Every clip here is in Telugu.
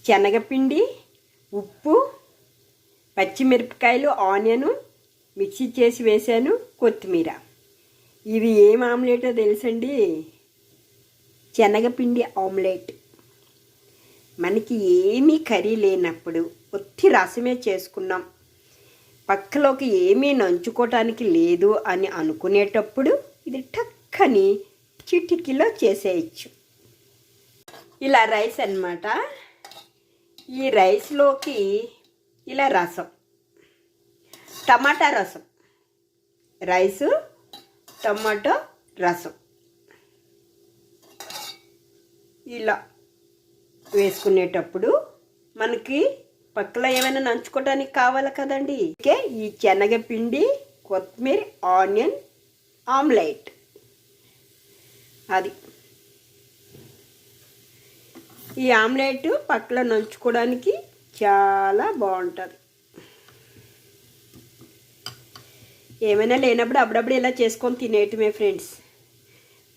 శనగపిండి, ఉప్పు, పచ్చిమిరపకాయలు, ఆనియను మిక్సీ చేసి వేసాను, కొత్తిమీర. ఇది ఏం ఆమ్లెటో తెలుసండి? శనగపిండి ఆమ్లెట్. మనకి ఏమీ కర్రీ లేనప్పుడు ఒత్తి రసమే చేసుకున్నాం, పక్కలోకి ఏమీ నంచుకోవటానికి లేదు అని అనుకునేటప్పుడు ఇది టక్కని చిటికీలో చేసేయచ్చు. ఇలా రైస్ అన్నమాట. ఈ రైస్లోకి ఇలా రసం, టమాటా రసం, రైసు టమాటో రసం ఇలా వేసుకునేటప్పుడు మనకి పక్కలో ఏమైనా నంచుకోవడానికి కావాలి కదండి. ఓకే, ఈ శనగపిండి, కొత్తిమీర, ఆనియన్ ఆమ్లెట్ అది. ఈ ఆమ్లెట్ పక్కలో నంచుకోవడానికి చాలా బాగుంటుంది. ఏమైనా లేనప్పుడు అప్పుడప్పుడు ఇలా చేసుకొని తినేయటమే ఫ్రెండ్స్.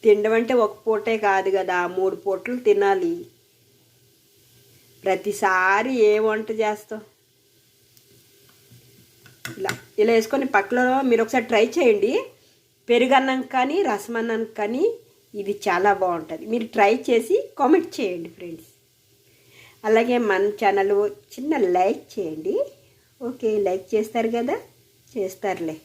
తినడం అంటే ఒక పూటే కాదు కదా, 3 పూటలు తినాలి. ప్రతిసారి ఏ వంట చేస్తాం? ఇలా వేసుకొని పక్కలో మీరు ఒకసారి ట్రై చేయండి. పెరుగన్నం కానీ రసమన్నం కానీ ఇది చాలా బాగుంటుంది. మీరు ట్రై చేసి కామెంట్ చేయండి ఫ్రెండ్స్. అలాగే మన ఛానల్ చిన్న లైక్ చేయండి. ఓకే, లైక్ చేస్తారు కదా? చేస్తారులే.